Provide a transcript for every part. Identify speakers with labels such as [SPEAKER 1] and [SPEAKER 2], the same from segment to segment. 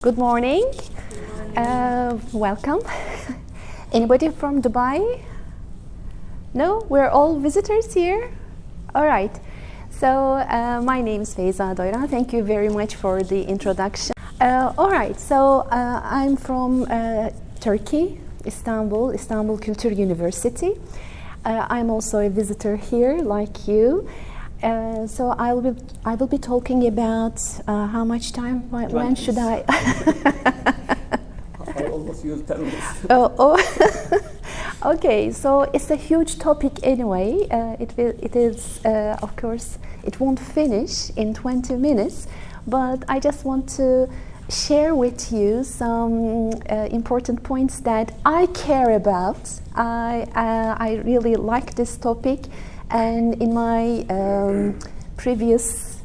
[SPEAKER 1] Good morning. Welcome. Anybody from Dubai? No? We're all visitors here? All right. So my name is FEYZA DOYRAN. Thank you very much for the introduction. All right. So I'm from Turkey, Istanbul Kültür University. I'm also a visitor here, like you. So I will be talking about how much time? When should I?
[SPEAKER 2] I almost used 10 minutes.
[SPEAKER 1] Okay. So it's a huge topic anyway. It is of course it won't finish in 20 minutes, but I just want to share with you some important points that I care about. I really like this topic. And in my previous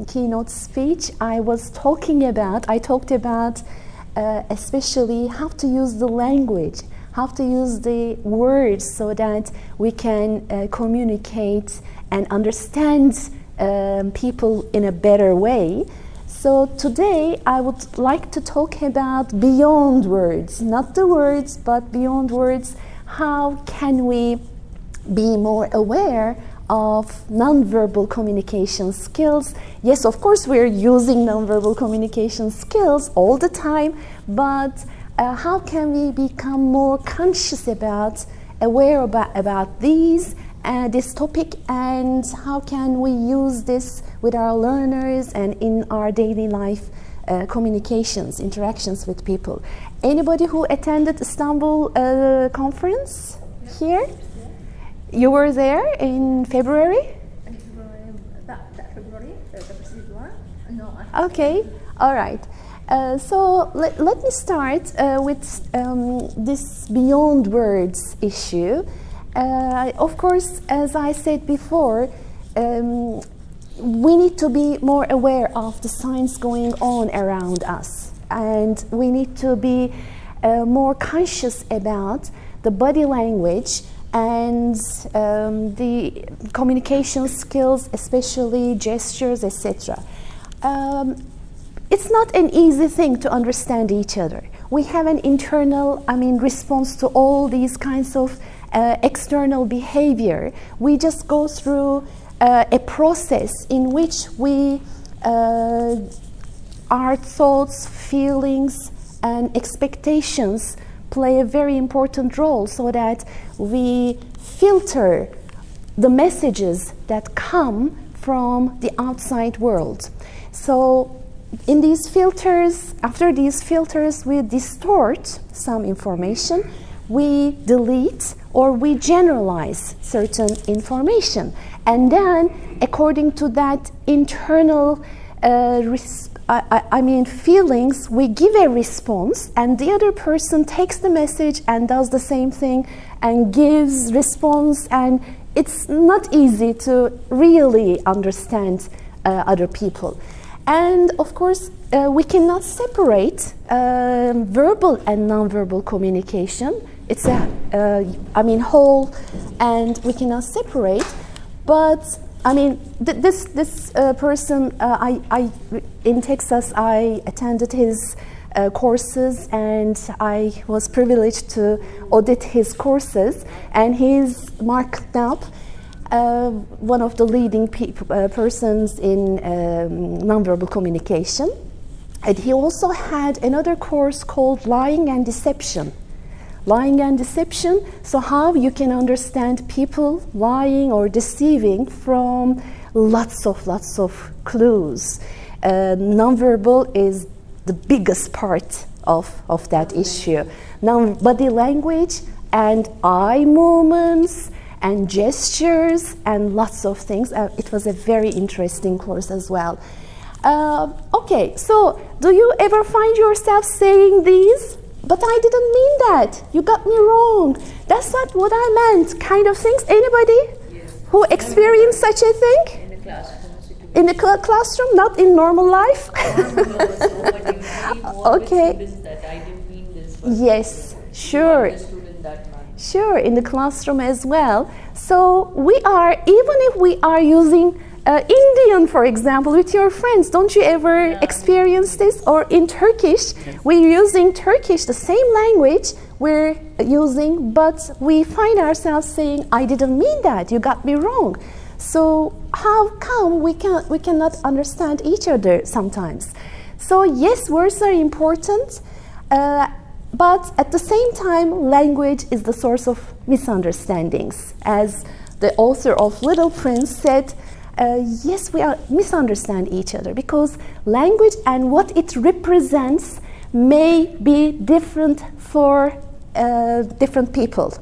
[SPEAKER 1] keynote speech, I talked about especially how to use the language, how to use the words so that we can communicate and understand people in a better way. So today I would like to talk about beyond words, not the words, but beyond words. How can we be more aware of nonverbal communication skills? Yes, of course, we're using nonverbal communication skills all the time, but how can we become more conscious aware about this topic, and how can we use this with our learners and in our daily life communications, interactions with people? Anybody who attended Istanbul conference here? You were there in February? Okay, all right. So let me start with this beyond words issue. Of course, as I said before, we need to be more aware of the signs going on around us, and we need to be more conscious about the body language and the communication skills, especially gestures, etc. It's not an easy thing to understand each other. We have an internal, response to all these kinds of external behavior. We just go through a process in which our thoughts, feelings, and expectations play a very important role, so that we filter the messages that come from the outside world. So in these filters, after these filters, we distort some information, we delete or we generalize certain information, and then according to that internal feelings, we give a response, and the other person takes the message and does the same thing and gives response, and it's not easy to really understand other people. And of course, we cannot separate verbal and nonverbal communication. It's whole, and we cannot separate. But this person, in Texas, I attended his courses, and I was privileged to audit his courses, and he's marked up one of the leading persons in nonverbal communication. And he also had another course called Lying and Deception. Lying and deception, so how you can understand people lying or deceiving from lots of clues. Nonverbal is the biggest part of that issue. Now, body language and eye movements and gestures and lots of things. It was a very interesting course as well. Okay, so do you ever find yourself saying these? But I didn't mean that. You got me wrong. That's not what I meant. Kind of things. Anybody who experienced such a thing?
[SPEAKER 3] In the classroom.
[SPEAKER 1] In the classroom, not in normal life? Okay.
[SPEAKER 3] That I didn't mean this.
[SPEAKER 1] Yes, sure.
[SPEAKER 3] That
[SPEAKER 1] Sure, in the classroom as well. So we are, even if we are using Indian, for example, with your friends, don't you ever experience this? Or in Turkish, we're using Turkish, the same language we're using, but we find ourselves saying, I didn't mean that, you got me wrong. So how come we cannot understand each other sometimes? So yes, words are important, but at the same time, language is the source of misunderstandings. As the author of Little Prince said, yes, we misunderstand each other because language and what it represents may be different for different people.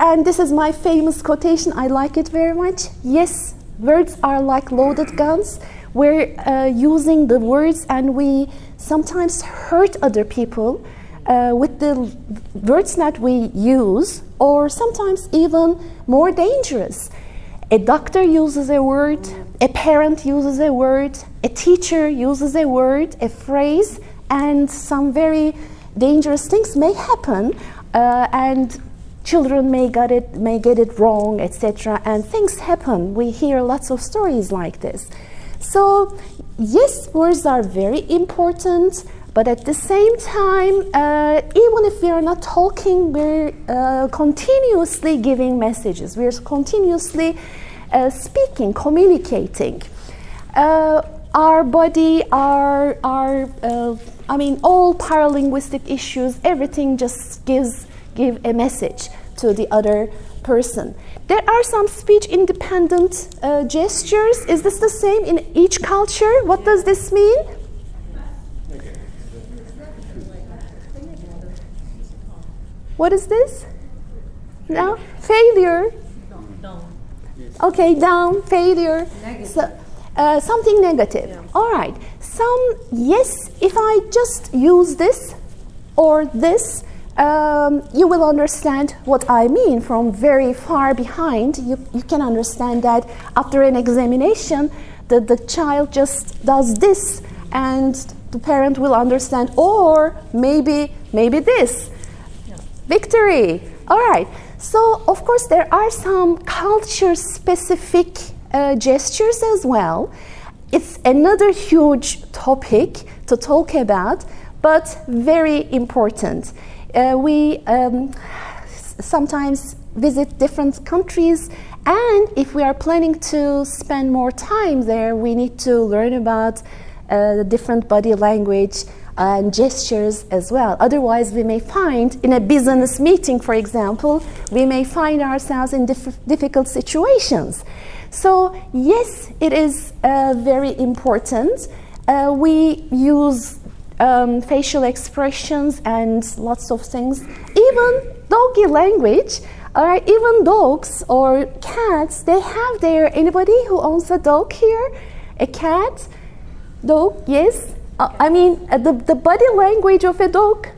[SPEAKER 1] And this is my famous quotation. I like it very much. Yes, words are like loaded guns. We're using the words and we sometimes hurt other people with the words that we use, or sometimes even more dangerous. A doctor uses a word, a parent uses a word, a teacher uses a word, a phrase, and some very dangerous things may happen, and children may get it wrong, etc. And things happen. We hear lots of stories like this. So yes, words are very important, but at the same time, even if we are not talking, we're continuously giving messages. We're continuously speaking, communicating. Our body, I mean, all paralinguistic issues, everything just give a message to the other person. There are some speech-independent gestures. Is this the same in each culture? What does this mean? What is this? No? Failure. Okay, down, failure. So, something negative. All right. Yes, if I just use this or this, you will understand what I mean from very far behind. You can understand that after an examination, the child just does this, and the parent will understand, or maybe this. Victory. All right. So, of course, there are some culture-specific gestures as well. It's another huge topic to talk about, but very important. We sometimes visit different countries, and if we are planning to spend more time there, we need to learn about the different body language and gestures as well. Otherwise, we may find in a business meeting, for example, we may find ourselves in difficult situations. So yes, it is very important. We use facial expressions and lots of things. Even doggy language, even dogs or cats, they have their, anybody who owns a dog here? A cat? Dog, yes? I mean, the body language of a dog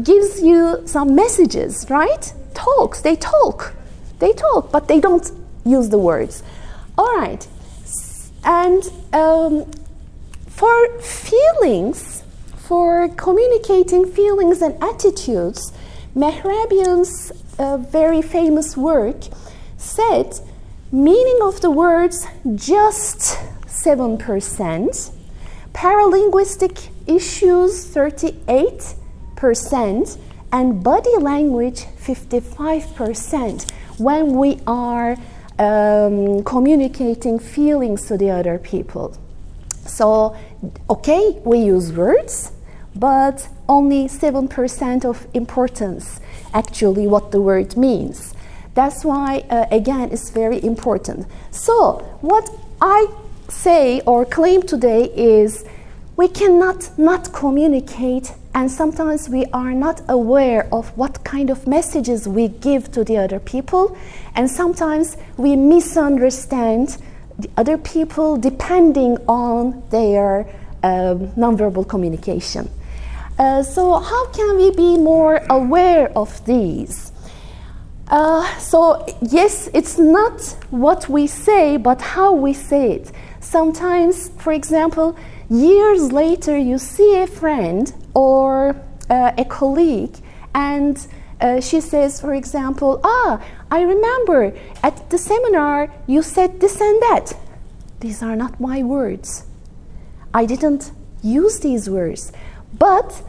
[SPEAKER 1] gives you some messages, right? They talk, but they don't use the words. All right, and for feelings, for communicating feelings and attitudes, Mehrabian's very famous work said, meaning of the words just 7%, paralinguistic issues 38%, and body language 55% when we are communicating feelings to the other people. So, okay, we use words, but only 7% of importance actually what the word means. That's why, again, it's very important. So, what I say or claim today is we cannot not communicate, and sometimes we are not aware of what kind of messages we give to the other people, and sometimes we misunderstand the other people depending on their nonverbal communication. So how can we be more aware of these? So yes, it's not what we say, but how we say it. Sometimes, for example, years later you see a friend or a colleague, and she says, for example, I remember at the seminar you said this and that. These are not my words. I didn't use these words, but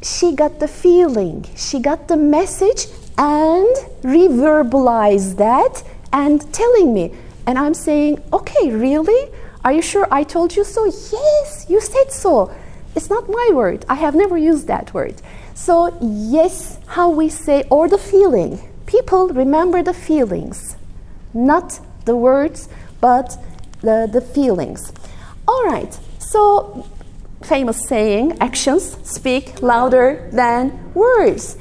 [SPEAKER 1] she got the feeling, she got the message and reverbalized that and telling me. And I'm saying, okay, really? Are you sure I told you so? Yes, you said so. It's not my word. I have never used that word. So yes, how we say, or the feeling. People remember the feelings, not the words, but the feelings. All right, so famous saying, actions speak louder than words.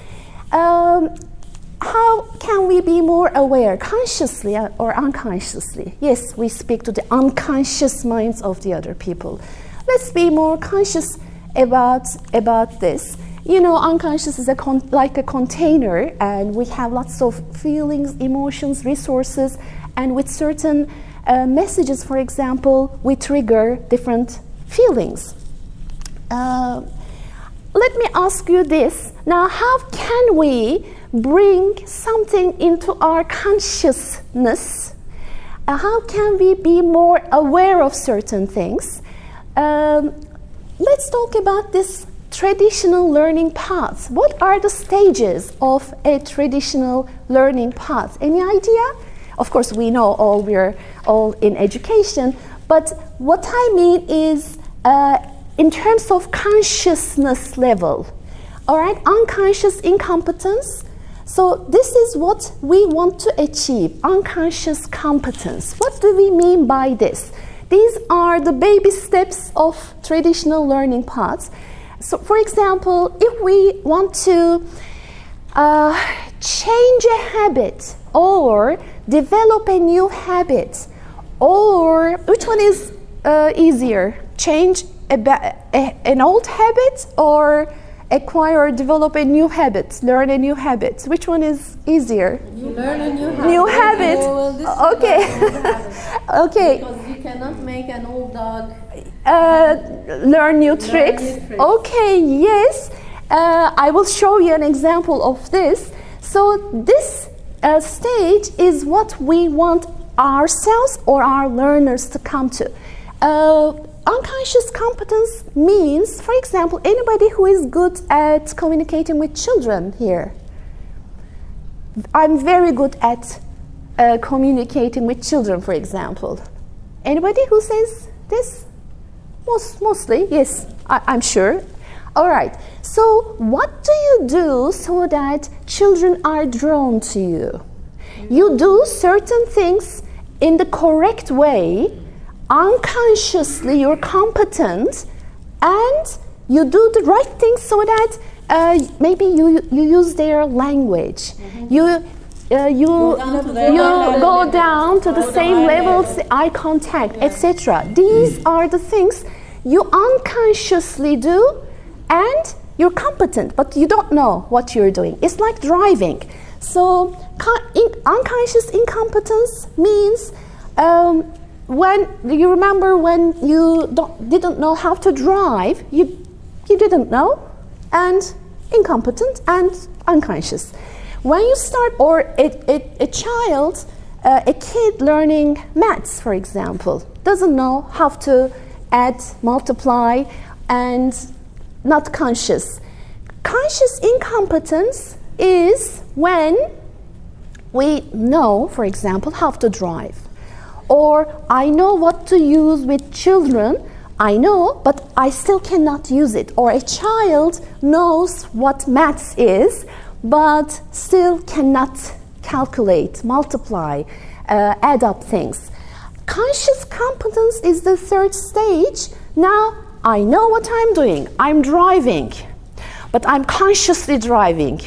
[SPEAKER 1] How can we be more aware, consciously or unconsciously? Yes, we speak to the unconscious minds of the other people. Let's be more conscious about this. You know, unconscious is like a container, and we have lots of feelings, emotions, resources, and with certain messages, for example, we trigger different feelings. Let me ask you this. Now, how can we bring something into our consciousness? How can we be more aware of certain things? Let's talk about this traditional learning path. What are the stages of a traditional learning path? Any idea? Of course, we know we're all in education, but what I mean is in terms of consciousness level. All right, unconscious incompetence. So this is what we want to achieve, unconscious competence. What do we mean by this? These are the baby steps of traditional learning paths. So for example, if we want to change a habit or develop a new habit, or which one is easier? Change an old habit or acquire or develop a new habit, learn a new habit? Which one is easier?
[SPEAKER 2] You learn a new habit.
[SPEAKER 1] New habit. Okay. Okay.
[SPEAKER 2] Because you cannot make an old dog
[SPEAKER 1] learn new tricks. Okay, yes. I will show you an example of this. So this stage is what we want ourselves or our learners to come to. Unconscious competence means, for example, anybody who is good at communicating with children here. I'm very good at communicating with children, for example. Anybody who says this? Mostly, yes, I'm sure. All right, so what do you do so that children are drawn to you? You do certain things in the correct way. Unconsciously you're competent, and you do the right thing so that maybe you use their language. You go down to the same levels, eye contact, etc. These are the things you unconsciously do, and you're competent, but you don't know what you're doing. It's like driving. So unconscious incompetence means when you remember when you didn't know how to drive, you didn't know, and incompetent and unconscious. When you start, or a child, a kid learning maths, for example, doesn't know how to add, multiply, and not conscious. Conscious incompetence is when we know, for example, how to drive. Or I know what to use with children, I know, but I still cannot use it. Or a child knows what maths is, but still cannot calculate, multiply, add up things. Conscious competence is the third stage. Now I know what I'm doing. I'm driving, but I'm consciously driving.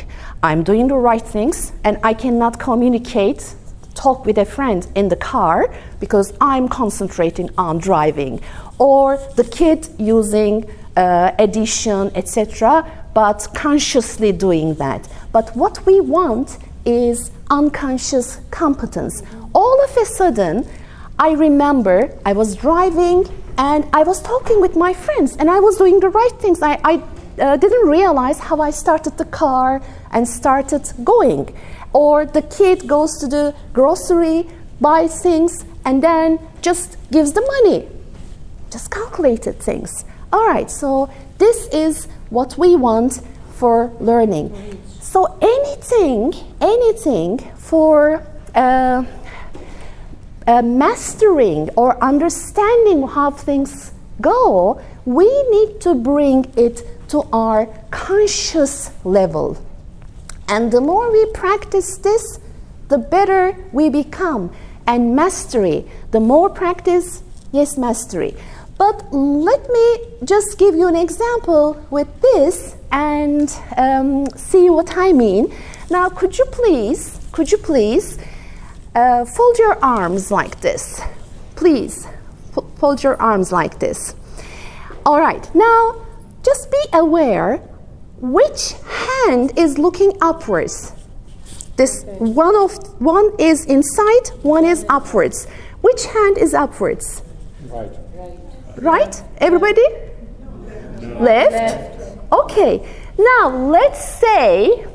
[SPEAKER 1] I'm doing the right things, and I cannot communicate, talk with a friend in the car because I'm concentrating on driving. Or the kid using addition, etc., but consciously doing that. But what we want is unconscious competence. All of a sudden, I remember I was driving and I was talking with my friends and I was doing the right things. I didn't realize how I started the car, and started going. Or the kid goes to the grocery, buys things, and then just gives the money. Just calculated things. All right, so this is what we want for learning. So anything for mastering or understanding how things go, we need to bring it to our conscious level. And the more we practice this, the better we become. And mastery, the more practice, yes, mastery. But let me just give you an example with this and see what I mean. Now, could you please fold your arms like this? Please, fold your arms like this. All right, now just be aware which hand is looking upwards. This one is inside, one is upwards. Which hand is upwards?
[SPEAKER 4] Right.
[SPEAKER 1] Right? Everybody? Left? Okay. Now let's say,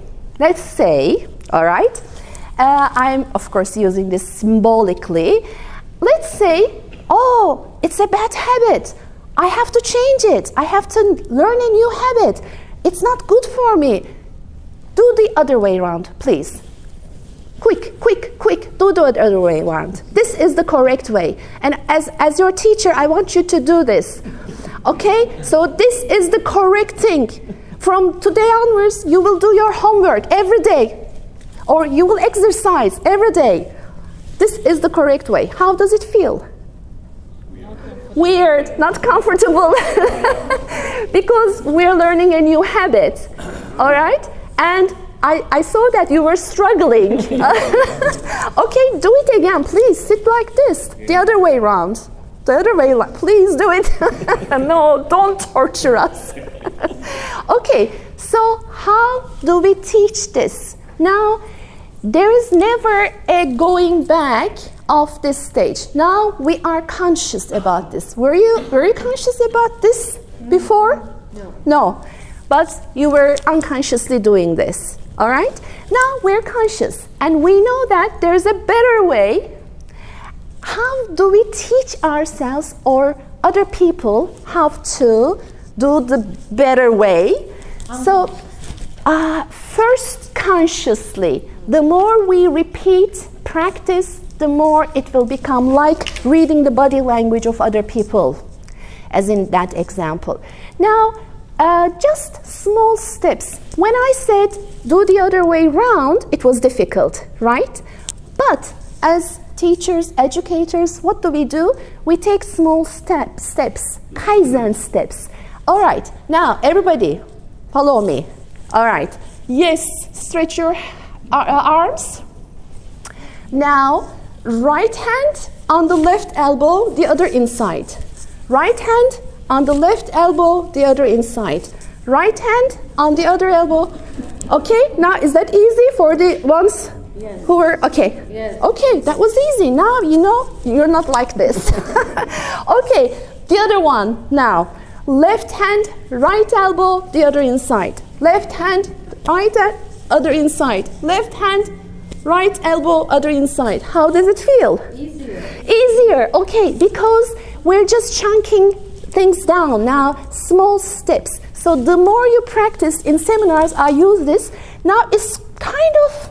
[SPEAKER 1] all right, I'm of course using this symbolically. Let's say, oh, it's a bad habit. I have to change it. I have to learn a new habit. It's not good for me. Do the other way around, please. Quick, do the other way around. This is the correct way. And as your teacher, I want you to do this. Okay? So this is the correct thing. From today onwards, you will do your homework every day. Or you will exercise every day. This is the correct way. How does it feel? Weird, not comfortable. Because we're learning a new habit. All right? And I saw that you were struggling. Okay, do it again, please. Sit like this, the other way around. The other way around, please do it. No, don't torture us. Okay, so how do we teach this? Now, there is never a going back of this stage. Now we are conscious about this. Were you conscious about this before?
[SPEAKER 2] No.
[SPEAKER 1] No, but you were unconsciously doing this. All right? Now we're conscious and we know that there's a better way. How do we teach ourselves or other people how to do the better way? So first consciously, the more we repeat, practice, the more it will become like reading the body language of other people, as in that example. Now, just small steps. When I said do the other way round, it was difficult, right? But as teachers, educators, what do? We take small steps, Kaizen steps. All right, now everybody, follow me. All right, yes, stretch your arms. Now, right hand on the left elbow, the other inside. Right hand on the left elbow, the other inside. Right hand on the other elbow. Okay, now is that easy for the ones who were, okay.
[SPEAKER 2] Yes.
[SPEAKER 1] Okay, that was easy. Now you know you're not like this. Okay, the other one now. Left hand, right elbow, the other inside. Left hand, right other inside. Left hand, right elbow, other inside. How does it feel?
[SPEAKER 2] Easier.
[SPEAKER 1] Easier, okay, because we're just chunking things down now, small steps. So the more you practice in seminars, I use this. Now it's kind of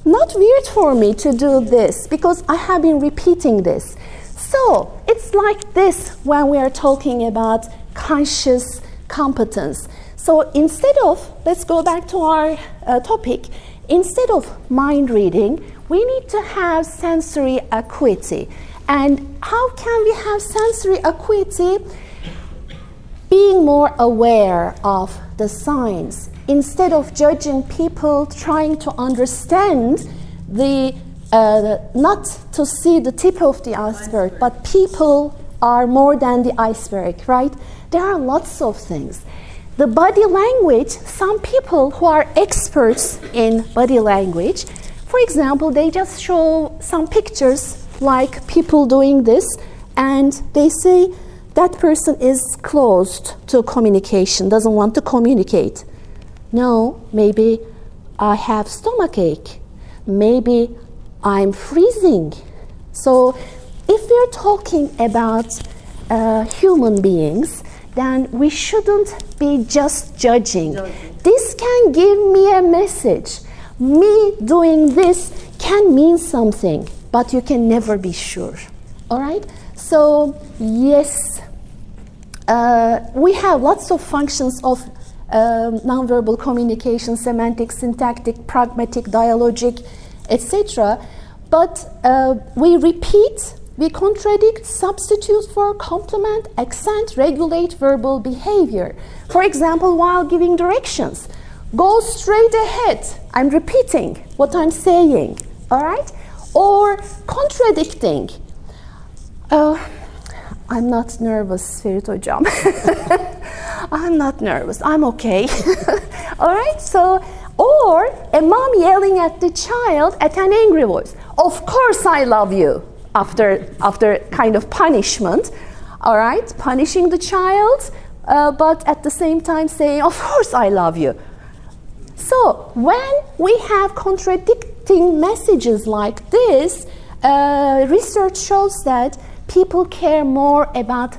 [SPEAKER 1] not weird for me to do this because I have been repeating this. So it's like this when we are talking about conscious competence. So instead of, let's go back to our topic, instead of mind reading, we need to have sensory acuity. And how can we have sensory acuity? Being more aware of the signs. Instead of judging people, trying to understand not to see the tip of the iceberg, but people are more than the iceberg, right? There are lots of things. The body language, some people who are experts in body language, for example, they just show some pictures like people doing this, and they say that person is closed to communication, doesn't want to communicate. No, maybe I have stomachache. Maybe I'm freezing. So if we're talking about human beings, then we shouldn't be just judging. This can give me a message. Me doing this can mean something, but you can never be sure. All right? So yes, we have lots of functions of nonverbal communication: semantic, syntactic, pragmatic, dialogic, etc. But we repeat, we contradict, substitute for, complement, accent, regulate verbal behavior. For example, while giving directions, go straight ahead. I'm repeating what I'm saying, all right? Or contradicting. I'm not nervous, Ferit Hocam. I'm not nervous, I'm okay. All right, so, or a mom yelling at the child at an angry voice. Of course I love you, after kind of punishment. All right, punishing the child, but at the same time saying, of course I love you. So when we have contradicting messages like this, research shows that people care more about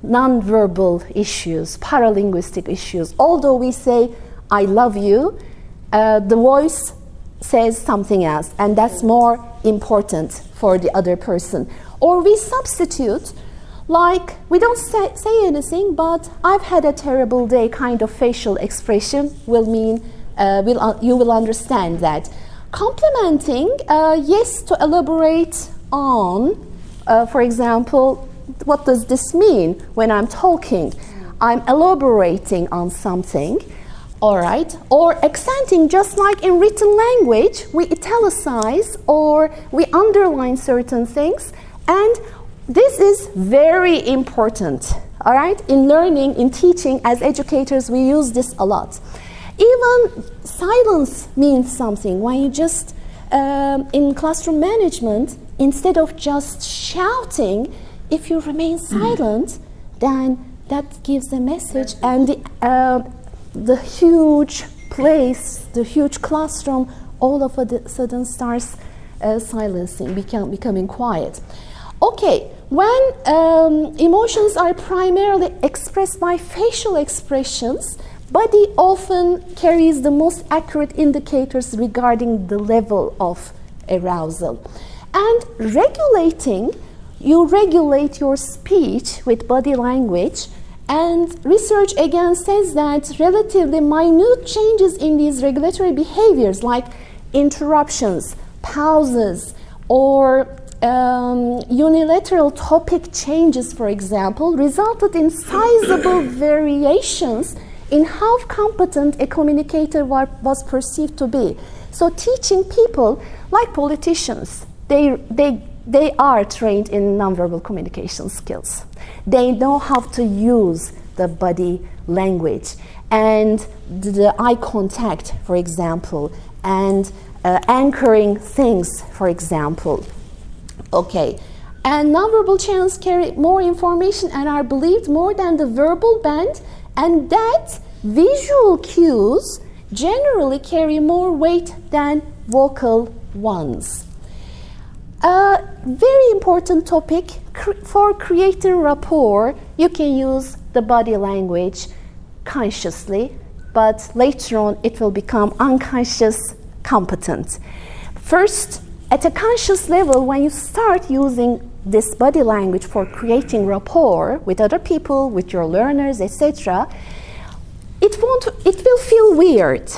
[SPEAKER 1] nonverbal issues, paralinguistic issues. Although we say, I love you, the voice says something else, and that's more important for the other person. Or we substitute, like, we don't say anything, but I've had a terrible day kind of facial expression will mean, you will understand that. Complementing, yes, to elaborate on, for example, what does this mean when I'm talking? I'm elaborating on something, all right? Or accenting, just like in written language, we italicize or we underline certain things, and this is very important, all right? In learning, in teaching, as educators, we use this a lot. Even silence means something. When you just, in classroom management, instead of just shouting, if you remain silent, then that gives a message, and the huge place, the huge classroom, all of a sudden starts silencing, becoming quiet. Okay, when emotions are primarily expressed by facial expressions, body often carries the most accurate indicators regarding the level of arousal. And regulating, you regulate your speech with body language, and research again says that relatively minute changes in these regulatory behaviors, like interruptions, pauses, or unilateral topic changes, for example, resulted in sizable variations in how competent a communicator was perceived to be. So teaching people, like politicians, they are trained in nonverbal communication skills. They know how to use the body language and the eye contact, for example, and anchoring things, for example. Okay, and nonverbal channels carry more information and are believed more than the verbal band, and that visual cues generally carry more weight than vocal ones. A very important topic for creating rapport, you can use the body language consciously, but later on it will become unconscious competent. First, at a conscious level, when you start using this body language for creating rapport with other people, with your learners, etc., it will feel weird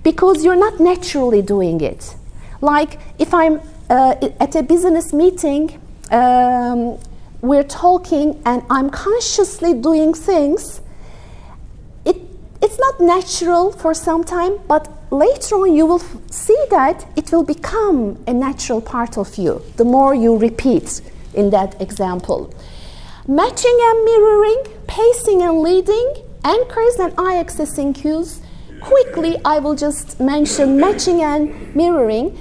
[SPEAKER 1] because you're not naturally doing it. Like if I'm at a business meeting, we're talking and I'm consciously doing things, it's not natural for some time, but later on you will see that it will become a natural part of you the more you repeat in that example. Matching and mirroring, pacing and leading, anchors and eye accessing cues. Quickly, I will just mention matching and mirroring.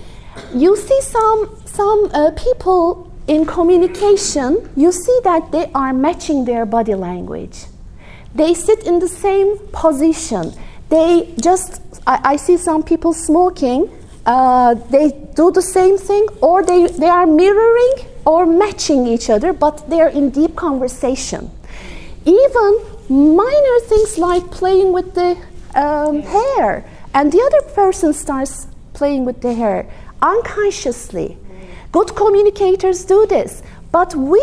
[SPEAKER 1] You see some people in communication, you see that they are matching their body language. They sit in the same position. They just I see some people smoking. They do the same thing, or they are mirroring or matching each other, but they're in deep conversation. Even minor things like playing with the hair, and the other person starts playing with the hair unconsciously. Good communicators do this, but we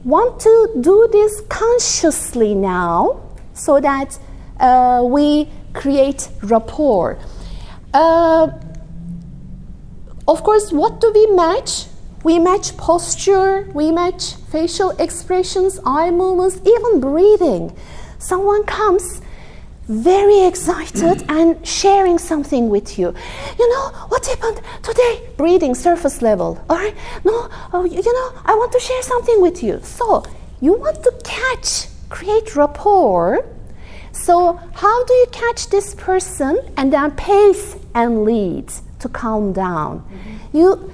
[SPEAKER 1] want to do this consciously now, so that we create rapport. Of course, what do we match? We match posture, we match facial expressions, eye movements, even breathing. Someone comes very excited and sharing something with you. You know, what happened today? Breathing, surface level. All right, no, you know, I want to share something with you. So you want to catch, create rapport. So how do you catch this person and then pace and lead to calm down? You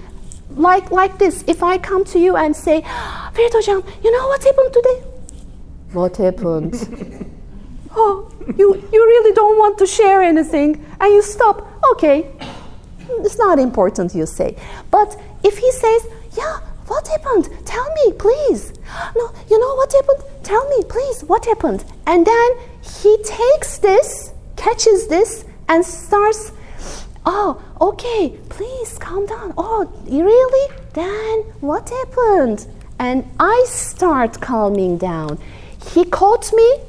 [SPEAKER 1] like this. If I come to you and say, Ferit Hocam, you know what happened today? What happened? Oh, you really don't want to share anything, and you stop. Okay, it's not important, you say. But if he says, yeah, what happened? Tell me, please. No, you know what happened? Tell me, please, what happened? And then he takes this, catches this, and starts, oh, okay, please calm down. Oh, really? Then what happened? And I start calming down. He caught me,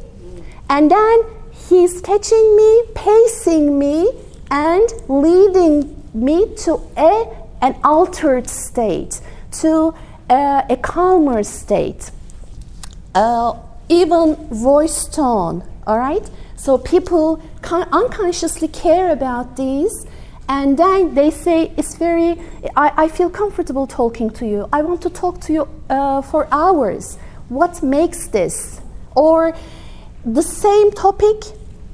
[SPEAKER 1] and then he's catching me, pacing me, and leading me to an altered state, to a calmer state. Even voice tone, all right? So people unconsciously care about these, and then they say, it's very, I feel comfortable talking to you. I want to talk to you for hours. What makes this? Or the same topic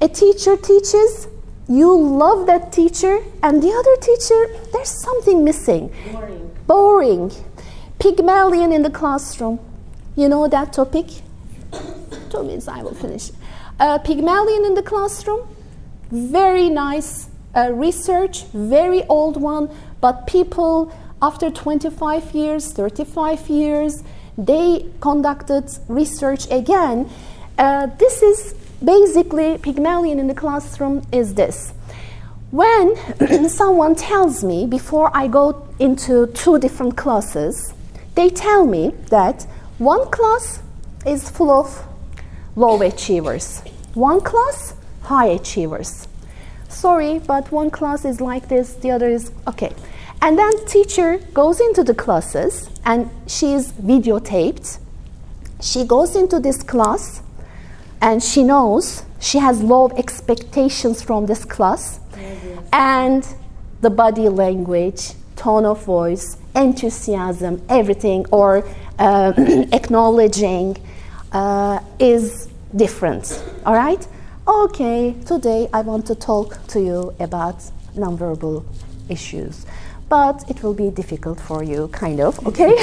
[SPEAKER 1] a teacher teaches, you love that teacher, and the other teacher, there's something missing. Boring. Pygmalion in the classroom. You know that topic? 2 minutes, I will finish. Pygmalion in the classroom, very nice research, very old one, but people after 25 years, 35 years, they conducted research again. This is basically, Pygmalion in the classroom is this. When someone tells me, before I go into 2 different classes, they tell me that one class is full of low achievers, one class, high achievers. Sorry, but one class is like this, the other is, okay. And then teacher goes into the classes, and she's videotaped. She goes into this class, and she knows she has low expectations from this class, and the body language, tone of voice, enthusiasm, everything, or acknowledging is different, all right? Okay, today I want to talk to you about nonverbal issues, but it will be difficult for you, kind of, okay?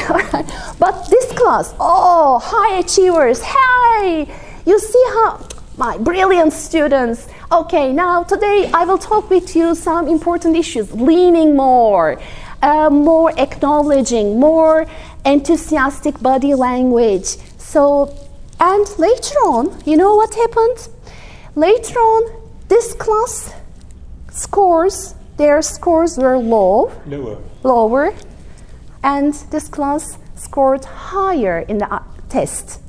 [SPEAKER 1] But this class, oh, high achievers, hey! You see how my brilliant students, okay, now today I will talk with you some important issues, leaning more, more acknowledging, more enthusiastic body language. So, and later on, you know what happened? Later on, this class scores, their scores were lower, and this class scored higher in the test.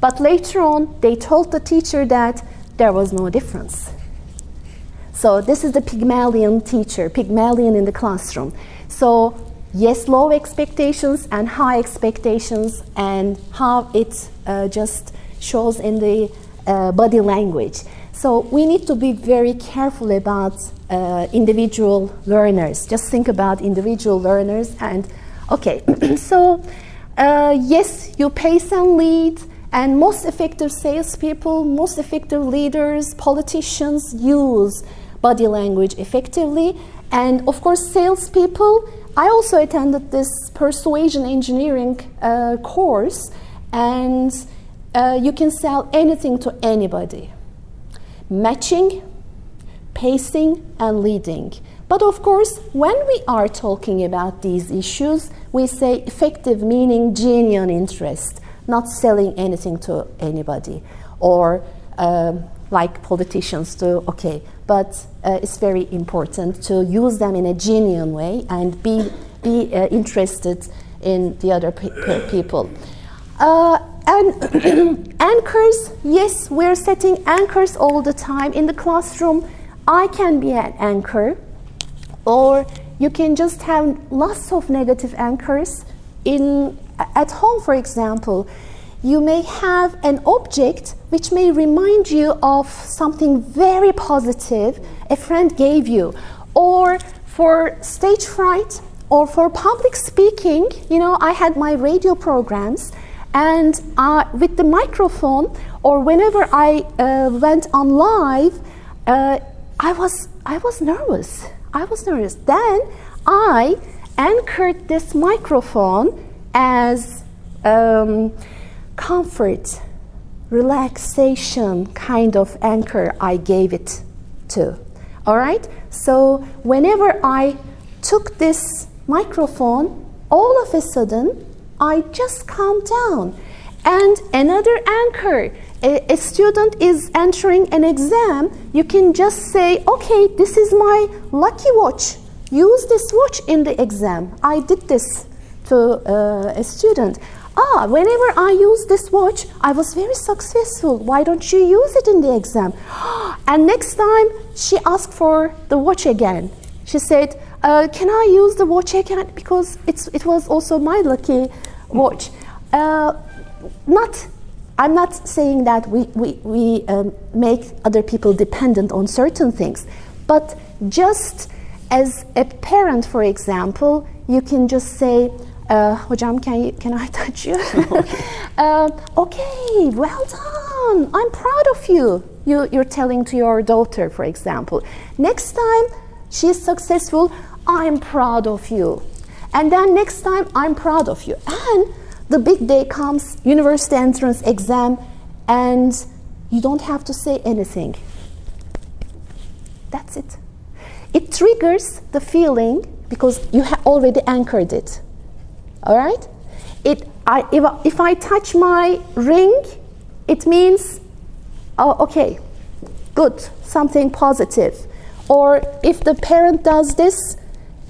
[SPEAKER 1] But later on, they told the teacher that there was no difference. So this is the Pygmalion teacher, Pygmalion in the classroom. So yes, low expectations and high expectations, and how it just shows in the body language. So we need to be very careful about individual learners. Just think about individual learners. And okay, so yes, you pace and lead. And most effective salespeople, most effective leaders, politicians use body language effectively. And of course, salespeople, I also attended this persuasion engineering course, and you can sell anything to anybody. Matching, pacing and leading. But of course, when we are talking about these issues, we say effective meaning genuine interest, not selling anything to anybody, or like politicians do, okay. But it's very important to use them in a genuine way and be interested in the other people. And anchors, yes, we're setting anchors all the time. In the classroom, I can be an anchor, or you can just have lots of negative anchors. At home, for example, you may have an object which may remind you of something very positive a friend gave you, or for stage fright, or for public speaking. You know, I had my radio programs, and with the microphone, or whenever I went on live, I was nervous. Then I anchored this microphone as comfort, relaxation kind of anchor I gave it to. All right? So whenever I took this microphone, all of a sudden, I just calmed down. And another anchor, a student is entering an exam, you can just say, okay, this is my lucky watch. Use this watch in the exam. I did this to a student. Whenever I use this watch, I was very successful. Why don't you use it in the exam? And next time, she asked for the watch again. She said, can I use the watch again? Because it was also my lucky watch. I'm not saying that we make other people dependent on certain things, but just as a parent, for example, you can just say, Hocam, can I touch you? Okay, well done. I'm proud of you. You're telling to your daughter, for example. Next time she's successful, I'm proud of you. And then next time, I'm proud of you. And the big day comes, university entrance exam, and you don't have to say anything. That's it. It triggers the feeling because you have already anchored it. All right? If I touch my ring, it means, oh, okay, good, something positive. Or if the parent does this,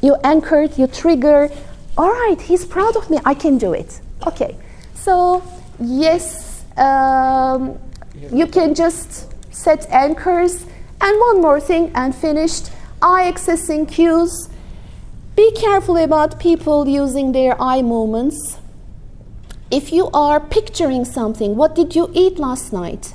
[SPEAKER 1] you anchored, you trigger, all right, he's proud of me, I can do it. Okay, so yes, you can just set anchors. And one more thing, and finished, eye accessing cues. Be careful about people using their eye movements. If you are picturing something, what did you eat last night?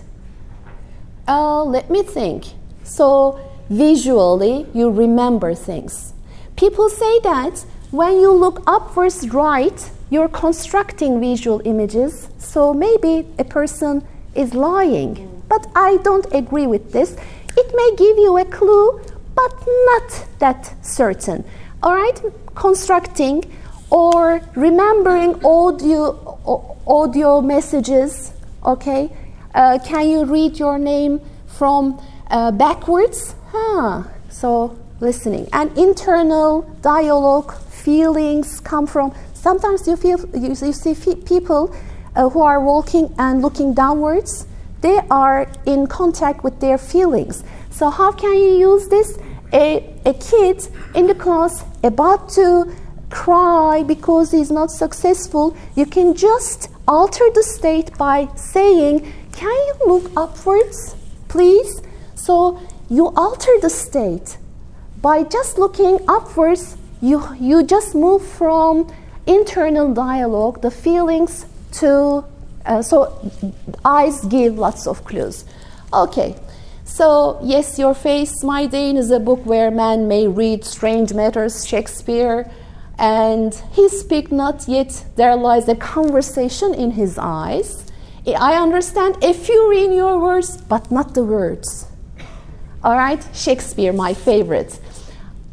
[SPEAKER 1] Let me think. So visually, you remember things. People say that when you look upwards right, you're constructing visual images. So maybe a person is lying. But I don't agree with this. It may give you a clue, but not that certain. All right, constructing or remembering audio messages, okay? Can you read your name from backwards? So listening. And internal dialogue, feelings come from, sometimes you see people who are walking and looking downwards. They are in contact with their feelings. So how can you use this? A kid in the class about to cry because he's not successful, you can just alter the state by saying, can you look upwards, please? So you alter the state. By just looking upwards, you just move from internal dialogue, the feelings, to, so eyes give lots of clues. Okay. So, yes, Your Face, My Dane is a book where man may read strange matters, Shakespeare, and he speak not yet, there lies a conversation in his eyes. I understand a fury in your words, but not the words. All right, Shakespeare, my favorite.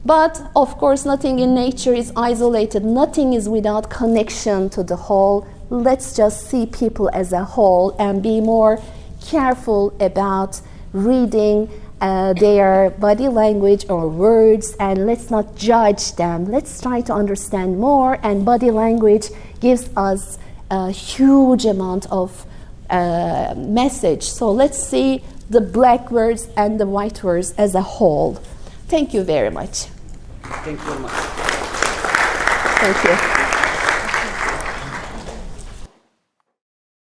[SPEAKER 1] But, of course, nothing in nature is isolated. Nothing is without connection to the whole. Let's just see people as a whole and be more careful about reading their body language or words, and let's not judge them. Let's try to understand more, and body language gives us a huge amount of message. So let's see the black words and the white words as a whole. Thank you very much.
[SPEAKER 4] Thank you very much.
[SPEAKER 1] Thank you.